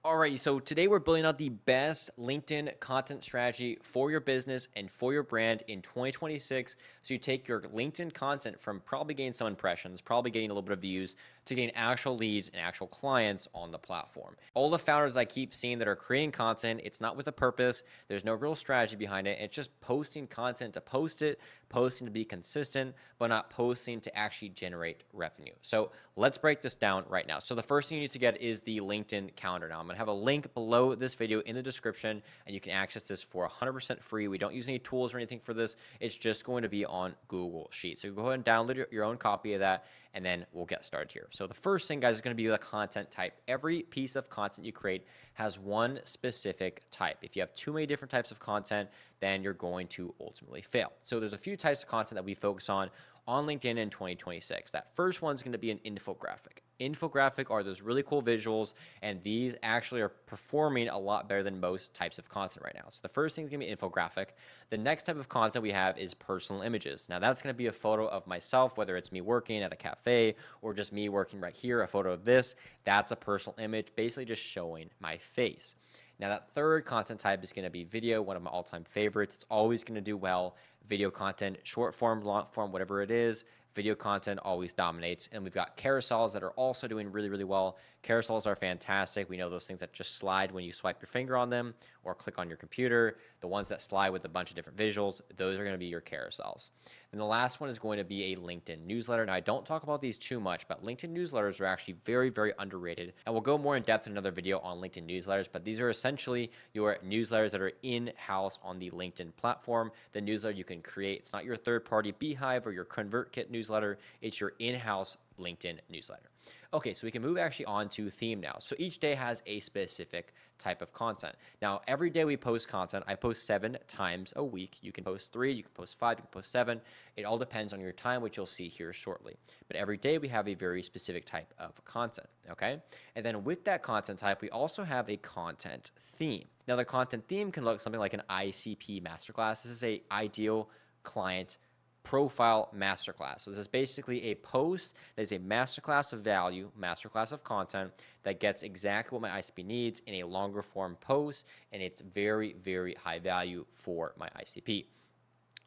Alrighty, so today we're building out the best LinkedIn content strategy for your business and for your brand in 2026. So you take your LinkedIn content from probably getting some impressions, probably getting a little bit of views, to getting actual leads and actual clients on the platform. All the founders I keep seeing that are creating content, it's not with a purpose. There's no real strategy behind it. It's just posting content to post it, posting to be consistent, but not posting to actually generate revenue. So let's break this down right now. So the first thing you need to get is the LinkedIn calendar. Now I'm going to have a link below this video in the description, and you can access this for 100% free. We don't use any tools or anything for this. It's just going to be on Google Sheets. So go ahead and download your own copy of that, and then we'll get started here. So the first thing, guys, is going to be the content type. Every piece of content you create has one specific type. If you have too many different types of content, then you're going to ultimately fail. So there's a few types of content that we focus on LinkedIn in 2026. That first one's going to be an infographic. Infographic are those really cool visuals, and these actually are performing a lot better than most types of content right now. So the first thing is going to be infographic. The next type of content we have is personal images. Now that's going to be a photo of myself, whether it's me working at a cafe or just me working right here, a photo of this. That's a personal image, basically just showing my face. Now, that third content type is going to be video, one of my all-time favorites. It's always going to do well. Video content, short form, long form, whatever it is, video content always dominates. And we've got carousels that are also doing really, really well. Carousels are fantastic. We know those things that just slide when you swipe your finger on them or click on your computer. The ones that slide with a bunch of different visuals, those are going to be your carousels. And the last one is going to be a LinkedIn newsletter. Now, I don't talk about these too much, but LinkedIn newsletters are actually very, very underrated. And we'll go more in depth in another video on LinkedIn newsletters, but these are essentially your newsletters that are in-house on the LinkedIn platform. The newsletter you can create. It's not your third-party Beehive or your ConvertKit newsletter. It's your in-house LinkedIn newsletter. Okay, so we can move actually on to theme now. So each day has a specific type of content. Now, every day we post content. I post 7 times a week. You can post 3, you can post 5, you can post 7. It all depends on your time, which you'll see here shortly. But every day we have a very specific type of content, okay? And then with that content type, we also have a content theme. Now, the content theme can look something like an ICP masterclass. This is a ideal client profile masterclass. So this is basically a post that is a masterclass of value, masterclass of content that gets exactly what my ICP needs in a longer form post, and it's very, very high value for my ICP.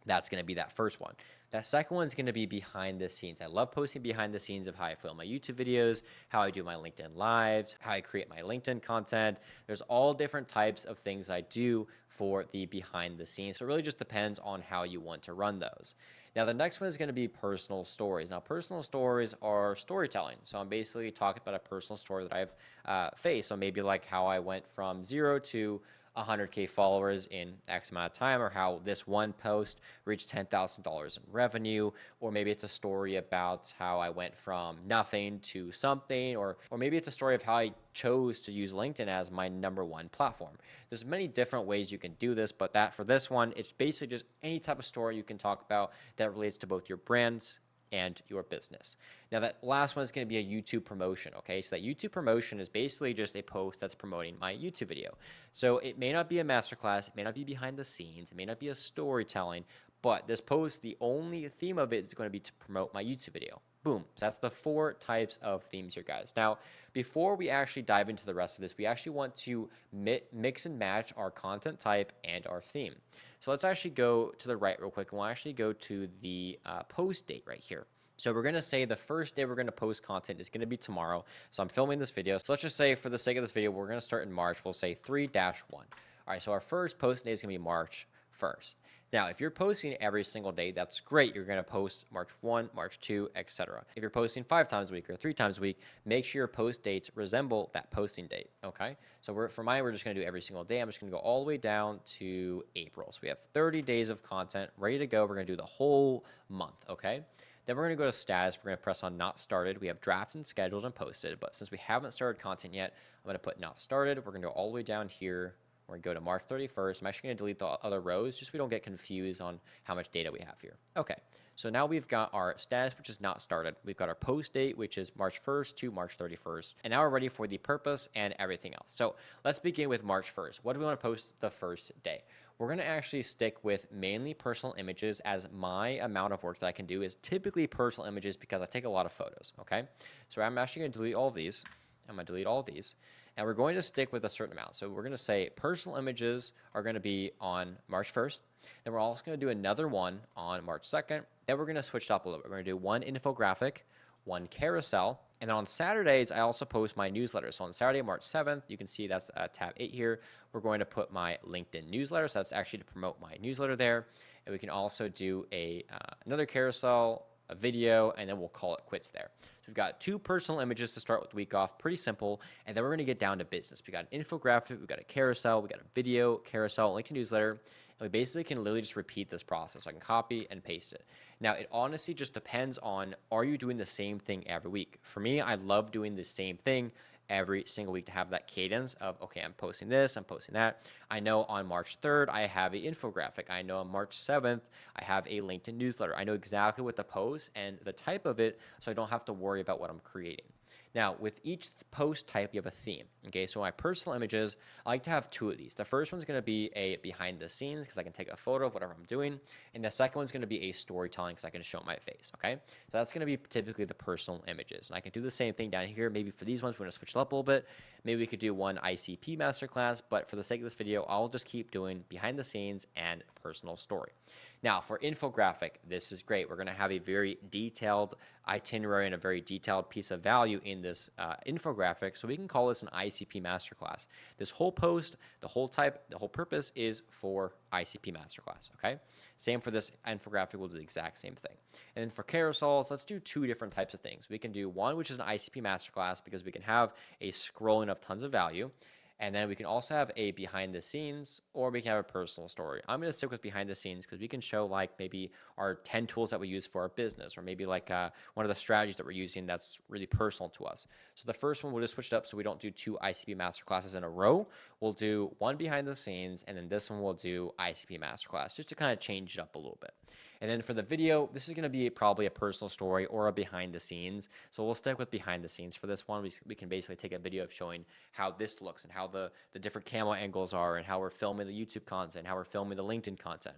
That's going to be that first one. That second one is going to be behind the scenes. I love posting behind the scenes of how I film my YouTube videos, how I do my LinkedIn lives, how I create my LinkedIn content. There's all different types of things I do for the behind the scenes. So it really just depends on how you want to run those. Now, the next one is going to be personal stories. Now, personal stories are storytelling. So I'm basically talking about a personal story that I've faced. So maybe like how I went from 0 to 100K followers in X amount of time, or how this one post reached $10,000 in revenue, or maybe it's a story about how I went from nothing to something, or maybe it's a story of how I chose to use LinkedIn as my #1 platform. There's many different ways you can do this, but that for this one, it's basically just any type of story you can talk about that relates to both your brands and your business. Now, that last one is going to be a YouTube promotion, okay? So that YouTube promotion is basically just a post that's promoting my YouTube video. So it may not be a masterclass, it may not be behind the scenes, it may not be a storytelling, but this post, the only theme of it is going to be to promote my YouTube video. Boom. So that's the 4 types of themes here, guys. Now, before we actually dive into the rest of this, we actually want to mix and match our content type and our theme. So let's actually go to the right real quick, and we'll actually go to the post date right here. So we're going to say the first day we're going to post content is going to be tomorrow. So I'm filming this video. So let's just say for the sake of this video, we're going to start in March. We'll say 3-1. All right, so our first post day is going to be March 1st. Now, if you're posting every single day, that's great. You're going to post March 1, March 2, etc. If you're posting 5 times a week or 3 times a week, make sure your post dates resemble that posting date, okay? So for mine, we're just going to do every single day. I'm just going to go all the way down to April. So we have 30 days of content ready to go. We're going to do the whole month, okay? Then we're going to go to status. We're going to press on not started. We have drafted and scheduled and posted, but since we haven't started content yet, I'm going to put not started. We're going to go all the way down here. We're going to go to March 31st. I'm actually going to delete the other rows just so we don't get confused on how much data we have here. Okay, so now we've got our status, which is not started. We've got our post date, which is March 1st to March 31st. And now we're ready for the purpose and everything else. So let's begin with March 1st. What do we want to post the first day? We're going to actually stick with mainly personal images, as my amount of work that I can do is typically personal images because I take a lot of photos, okay? So I'm actually going to delete all of these. I'm going to delete all of these. and we're going to stick with a certain amount. So we're going to say personal images are going to be on March 1st. Then we're also going to do another one on March 2nd. Then we're going to switch it up a little bit. We're going to do one infographic, one carousel. And then on Saturdays, I also post my newsletter. So on Saturday, March 7th, you can see that's tab 8 here. We're going to put my LinkedIn newsletter. So that's actually to promote my newsletter there. And we can also do another carousel, a video, and then we'll call it quits there. So we've got 2 personal images to start with the week off, pretty simple. And then we're going to get down to business. We got an infographic, we got a carousel, we got a video, carousel, LinkedIn newsletter. And we basically can literally just repeat this process. So I can copy and paste it. Now, it honestly just depends on, are you doing the same thing every week? For me, I love doing the same thing every single week to have that cadence of, okay, I'm posting this, I'm posting that. I know on March 3rd, I have an infographic. I know on March 7th, I have a LinkedIn newsletter. I know exactly what to post and the type of it, so I don't have to worry about what I'm creating. Now, with each post type, you have a theme. Okay, so my personal images, I like to have 2 of these. The first one's going to be a behind the scenes because I can take a photo of whatever I'm doing. And the second one's going to be a storytelling because I can show my face. Okay, so that's going to be typically the personal images. And I can do the same thing down here. Maybe for these ones, we're going to switch it up a little bit. Maybe we could do one ICP masterclass, but for the sake of this video, I'll just keep doing behind the scenes and personal story. Now, for infographic, this is great. We're going to have a very detailed itinerary and a very detailed piece of value in this infographic. So we can call this an ICP masterclass. This whole post, the whole purpose is for ICP masterclass. Okay. Same for this infographic. We'll do the exact same thing. And then for carousels, let's do 2 different types of things. We can do one, which is an ICP masterclass because we can have a scrolling of tons of value. And then we can also have a behind the scenes, or we can have a personal story. I'm going to stick with behind the scenes because we can show like maybe our 10 tools that we use for our business, or maybe like one of the strategies that we're using that's really personal to us. So the first one, we'll just switch it up so we don't do 2 ICP masterclasses in a row. We'll do one behind the scenes, and then this one we'll do ICP masterclass just to kind of change it up a little bit. And then for the video, this is going to be probably a personal story or a behind the scenes. So we'll stick with behind the scenes for this one. We can basically take a video of showing how this looks and how the different camera angles are and how we're filming the YouTube content, how we're filming the LinkedIn content,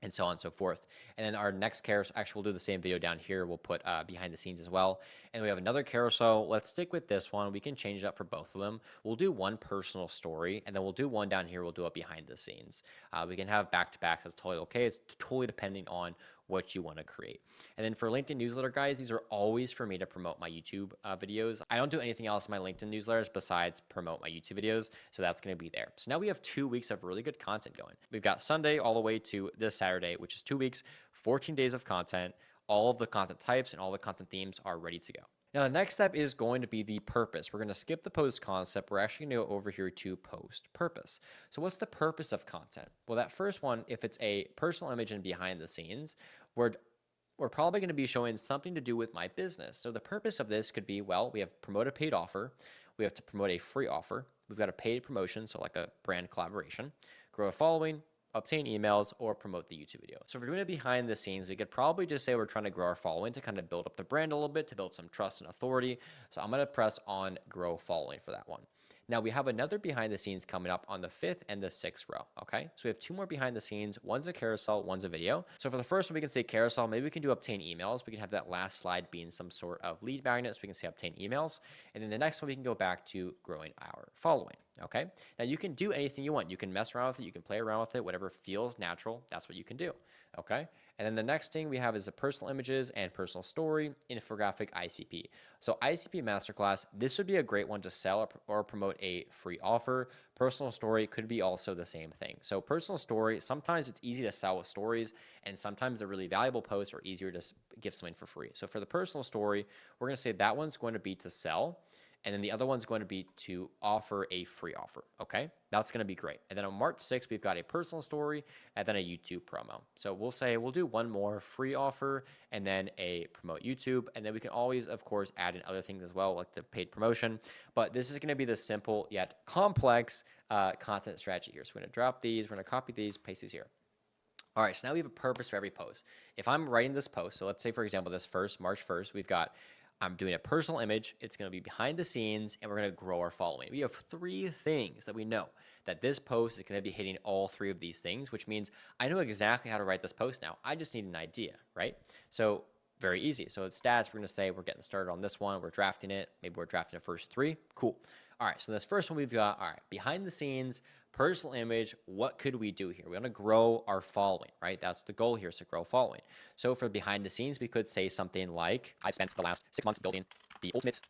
and so on and so forth. And then our next carousel, actually we'll do the same video down here. We'll put behind the scenes as well. And we have another carousel. Let's stick with this one. We can change it up for both of them. We'll do one personal story, and then we'll do one down here. We'll do a behind the scenes. We can have back-to-back. That's totally okay. It's totally depending on what you want to create. And then for LinkedIn newsletter, guys, these are always for me to promote my YouTube videos. I don't do anything else in my LinkedIn newsletters besides promote my YouTube videos. So that's going to be there. So now we have 2 weeks of really good content going. We've got Sunday all the way to this Saturday, which is 2 weeks, 14 days of content. All of the content types and all the content themes are ready to go. Now, the next step is going to be the purpose. We're going to skip the post concept. We're actually going to go over here to post purpose. So what's the purpose of content? Well, that first one, if it's a personal image and behind the scenes, we're probably going to be showing something to do with my business. So the purpose of this could be, well, we have promote a paid offer. We have to promote a free offer. We've got a paid promotion, so like a brand collaboration, grow a following, obtain emails, or promote the YouTube video. So if we're doing it behind the scenes, we could probably just say we're trying to grow our following to kind of build up the brand a little bit, to build some trust and authority. So I'm going to press on grow following for that one. Now we have another behind the scenes coming up on the 5th and the 6th row. Okay, so we have 2 more behind the scenes. One's a carousel, one's a video. So for the first one, we can say carousel. Maybe we can do obtain emails. We can have that last slide being some sort of lead magnet, so we can say obtain emails. And then the next one, we can go back to growing our following. Okay, now you can do anything you want. You can mess around with it. You can play around with it. Whatever feels natural, that's what you can do. Okay, and then the next thing we have is the personal images and personal story, infographic, ICP. So ICP masterclass, this would be a great one to sell or promote a free offer. Personal story could be also the same thing. So personal story, sometimes it's easy to sell with stories, and sometimes the really valuable posts are easier to give someone for free. So for the personal story, we're going to say that one's going to be to sell. And then the other one's going to be to offer a free offer. Okay, that's going to be great. And then on March 6th, we've got a personal story and then a YouTube promo. So we'll say we'll do one more free offer and then a promote YouTube. And then we can always, of course, add in other things as well, like the paid promotion. But this is going to be the simple yet complex content strategy here. So we're going to drop these, we're going to copy these, paste these here. All right, so now we have a purpose for every post. If I'm writing this post, so let's say, for example, this March 1st, we've got I'm doing a personal image. It's going to be behind the scenes, and we're going to grow our following. We have 3 things that we know that this post is going to be hitting all 3 of these things, which means I know exactly how to write this post now. I just need an idea, right? So very easy. So it's stats. We're going to say we're getting started on this one. We're drafting it. Maybe we're drafting the first 3. Cool. All right, so this first one we've got, all right, behind the scenes, personal image, what could we do here? We want to grow our following, right? That's the goal here, is to grow following. So for behind the scenes, we could say something like, I've spent the last 6 months building the ultimate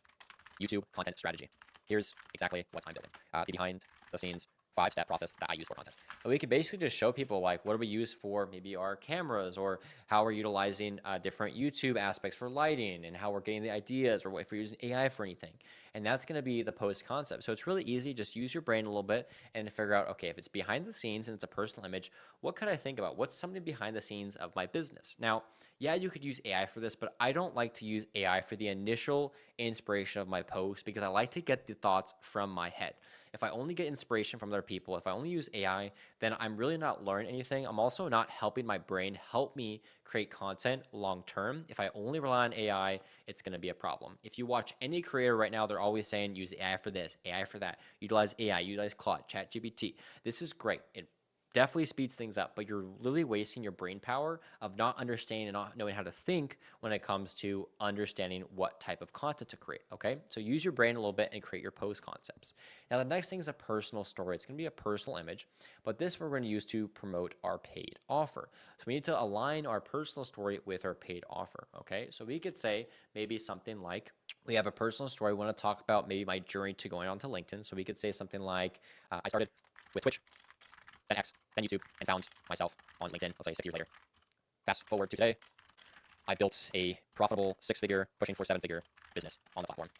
YouTube content strategy. Here's exactly what I'm building. The behind the scenes 5-step process that I use for content. And we could basically just show people like what do we use for maybe our cameras, or how we're utilizing different YouTube aspects for lighting, and how we're getting the ideas, or if we're using AI for anything. And that's going to be the post concept. So it's really easy. Just use your brain a little bit and figure out, okay, if it's behind the scenes and it's a personal image, what could I think about? What's something behind the scenes of my business? Now, yeah, you could use AI for this, but I don't like to use AI for the initial inspiration of my post, because I like to get the thoughts from my head. If I only get inspiration from other people, if I only use AI, then I'm really not learning anything. I'm also not helping my brain help me create content long term. If I only rely on AI, it's going to be a problem. If you watch any creator right now, they're always saying use AI for this, AI for that, utilize AI, utilize Claude, ChatGPT. This is great. It definitely speeds things up, but you're literally wasting your brain power of not understanding and not knowing how to think when it comes to understanding what type of content to create. Okay, so use your brain a little bit and create your post concepts. Now the next thing is a personal story. It's going to be a personal image, but this we're going to use to promote our paid offer. So we need to align our personal story with our paid offer. Okay, so we could say maybe something like, we have a personal story. We want to talk about maybe my journey to going onto LinkedIn. So we could say something like, I started with Twitch, then X, then YouTube, and found myself on LinkedIn, let's say 6 years later. Fast forward to today, I built a profitable 6-figure, pushing for 7-figure business on the platform.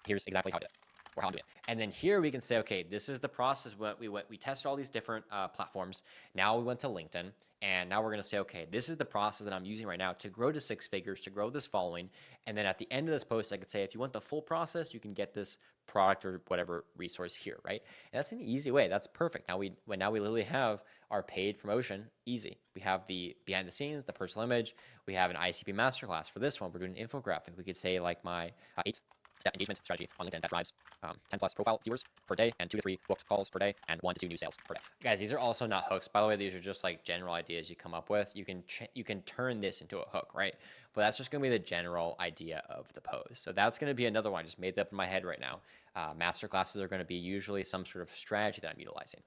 Here's exactly how I did it, or how I'm doing it. And then here we can say, okay, this is the process. We tested all these different platforms. Now we went to LinkedIn, and now we're going to say, okay, this is the process that I'm using right now to grow to 6 figures, to grow this following. And then at the end of this post, I could say, if you want the full process, you can get this product or whatever resource here, right? And that's an easy way. That's perfect. Now we literally have our paid promotion easy. We have the behind the scenes, the personal image. We have an ICP masterclass. For this one, we're doing an infographic. We could say like my 8-step engagement strategy on LinkedIn that drives 10 plus profile viewers per day, and 2 to 3 booked calls per day, and 1 to 2 new sales per day. Guys, these are also not hooks, by the way. These are just like general ideas you come up with. You can turn this into a hook, right? But that's just going to be the general idea of the post. So that's going to be another one. I just made that up in my head right now. Masterclasses are going to be usually some sort of strategy that I'm utilizing.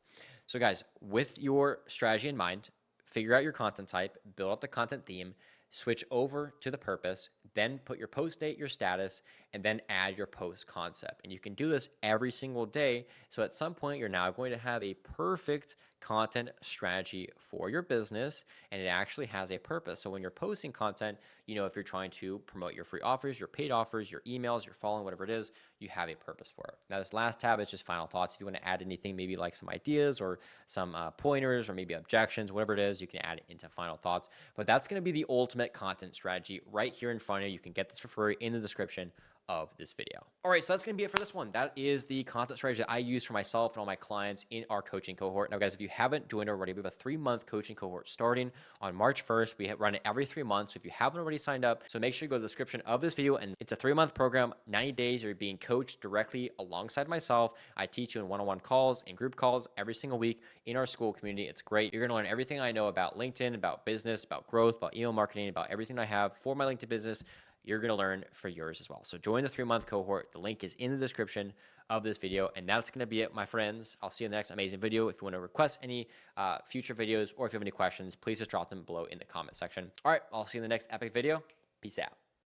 So guys, with your strategy in mind, figure out your content type, build out the content theme, switch over to the purpose, then put your post date, your status, and then add your post concept. And you can do this every single day. So at some point, you're now going to have a perfect content strategy for your business, and it actually has a purpose. So when you're posting content, you know, if you're trying to promote your free offers, your paid offers, your emails, your following, whatever it is, you have a purpose for it. Now, this last tab is just final thoughts. If you want to add anything, maybe like some ideas or some pointers or maybe objections, whatever it is, you can add it into final thoughts. But that's going to be the ultimate content strategy right here in front of you. You can get this for free in the description of this video. All right, so that's going to be it for this one. That is the content strategy that I use for myself and all my clients in our coaching cohort. Now, guys, if you haven't joined already, we have a 3-month coaching cohort starting on March 1st. We run it every 3 months. So if you haven't already signed up, so make sure you go to the description of this video. And it's a 3-month program, 90 days. You're being coached directly alongside myself. I teach you in one-on-one calls and group calls every single week in our school community. It's great. You're going to learn everything I know about LinkedIn, about business, about growth, about email marketing, about everything I have for my LinkedIn business. You're going to learn for yours as well. So join the 3-month cohort. The link is in the description of this video. And that's going to be it, my friends. I'll see you in the next amazing video. If you want to request any future videos, or if you have any questions, please just drop them below in the comment section. All right, I'll see you in the next epic video. Peace out.